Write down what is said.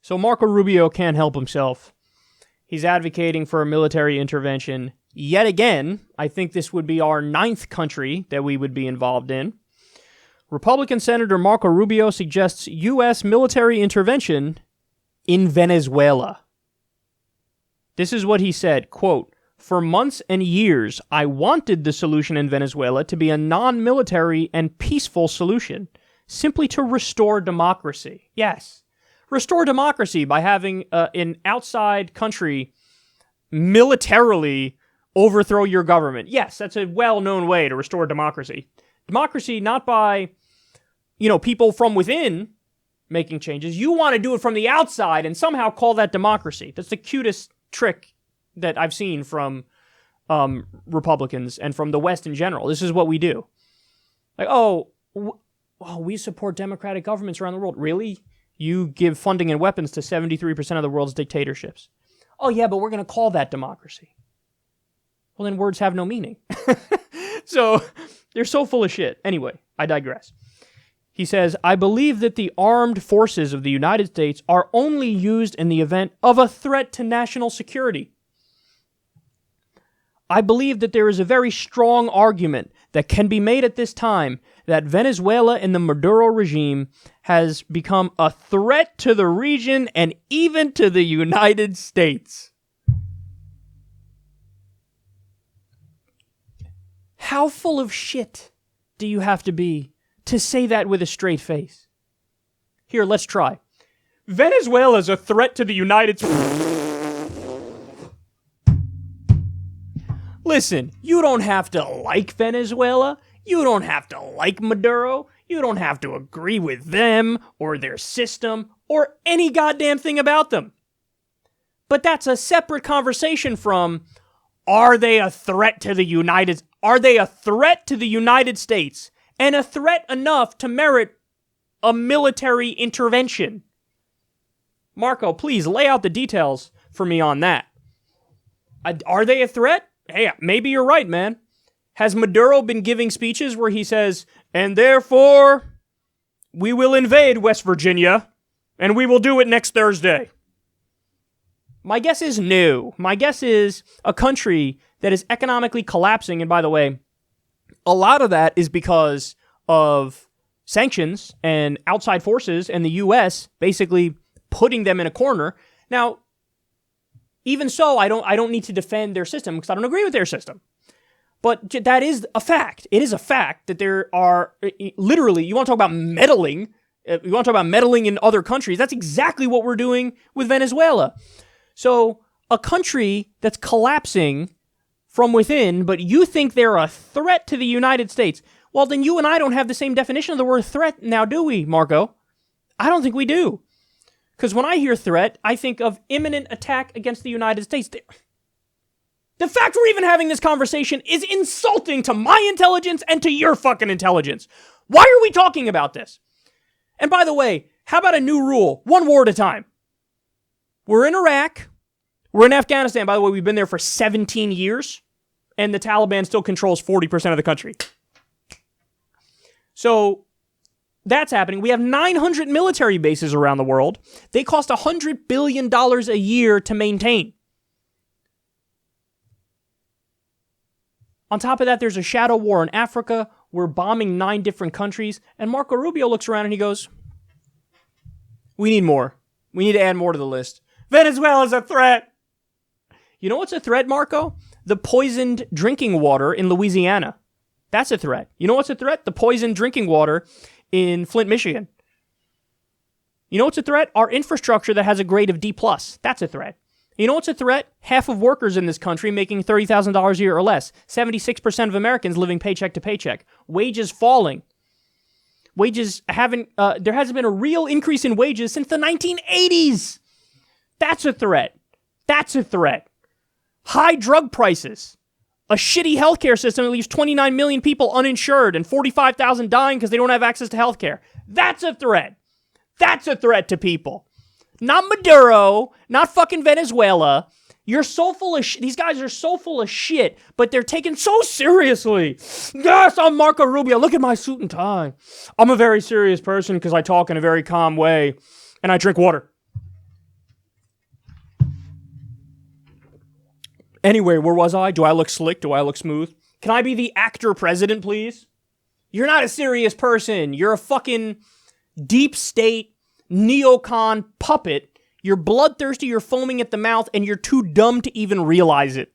So Marco Rubio can't help himself. He's advocating for a military intervention yet again. I think this would be our 9th country that we would be involved in. Republican Senator Marco Rubio suggests U.S. military intervention in Venezuela. This is what he said, quote, "For months and years, I wanted the solution in Venezuela to be a non-military and peaceful solution, simply to restore democracy." Yes, restore democracy by having an outside country militarily overthrow your government. Yes, that's a well-known way to restore democracy. Democracy not by, people from within making changes. You want to do it from the outside and somehow call that democracy. That's the cutest trick that I've seen from Republicans and from the West in general. This is what we do. Like, we support democratic governments around the world. Really? You give funding and weapons to 73% of the world's dictatorships. Oh yeah, but we're going to call that democracy. Well, then words have no meaning. So they're so full of shit. Anyway, I digress. He says, "I believe that the armed forces of the United States are only used in the event of a threat to national security. I believe that there is a very strong argument that can be made at this time that Venezuela and the Maduro regime has become a threat to the region and even to the United States." How full of shit do you have to be to say that with a straight face? Here, let's try. Venezuela is a threat to the United States. Listen, you don't have to like Venezuela. You don't have to like Maduro. You don't have to agree with them or their system or any goddamn thing about them. But that's a separate conversation from, are they a threat to the United States? And a threat enough to merit a military intervention? Marco, please lay out the details for me on that. Are they a threat? Hey, maybe you're right, man. Has Maduro been giving speeches where he says, "And therefore, we will invade West Virginia, and we will do it next Thursday"? My guess is no. My guess is a country that is economically collapsing, and by the way, a lot of that is because of sanctions and outside forces and the U.S. basically putting them in a corner. Now, even so, I don't need to defend their system because I don't agree with their system. But that is a fact. It is a fact that there are, literally, you want to talk about meddling, you want to talk about meddling in other countries, that's exactly what we're doing with Venezuela. So, a country that's collapsing from within, but you think they're a threat to the United States, well, then you and I don't have the same definition of the word threat now, do we, Marco? I don't think we do. Because when I hear threat, I think of imminent attack against the United States. The fact we're even having this conversation is insulting to my intelligence and to your fucking intelligence. Why are we talking about this? And by the way, how about a new rule? One war at a time. We're in Iraq. We're in Afghanistan. By the way, we've been there for 17 years. And the Taliban still controls 40% of the country. So that's happening. We have 900 military bases around the world. They cost $100 billion a year to maintain. On top of that, there's a shadow war in Africa. We're bombing 9 different countries. And Marco Rubio looks around and he goes, we need more. We need to add more to the list. Venezuela's a threat. You know what's a threat, Marco? The poisoned drinking water in Louisiana. That's a threat. You know what's a threat? The poisoned drinking water in Flint, Michigan. You know what's a threat? Our infrastructure that has a grade of D+. That's a threat. You know what's a threat? Half of workers in this country making $30,000 a year or less. 76% of Americans living paycheck to paycheck. Wages falling. Wages haven't, there hasn't been a real increase in wages since the 1980s. That's a threat. That's a threat. High drug prices. A shitty healthcare system that leaves 29 million people uninsured and 45,000 dying because they don't have access to healthcare. That's a threat. That's a threat to people. Not Maduro, not fucking Venezuela. You're so full of these guys are so full of shit, but they're taken so seriously. Yes, I'm Marco Rubio. Look at my suit and tie. I'm a very serious person because I talk in a very calm way and I drink water. Anyway, where was I? Do I look slick? Do I look smooth? Can I be the actor president, please? You're not a serious person. You're a fucking deep state neocon puppet. You're bloodthirsty, you're foaming at the mouth, and you're too dumb to even realize it.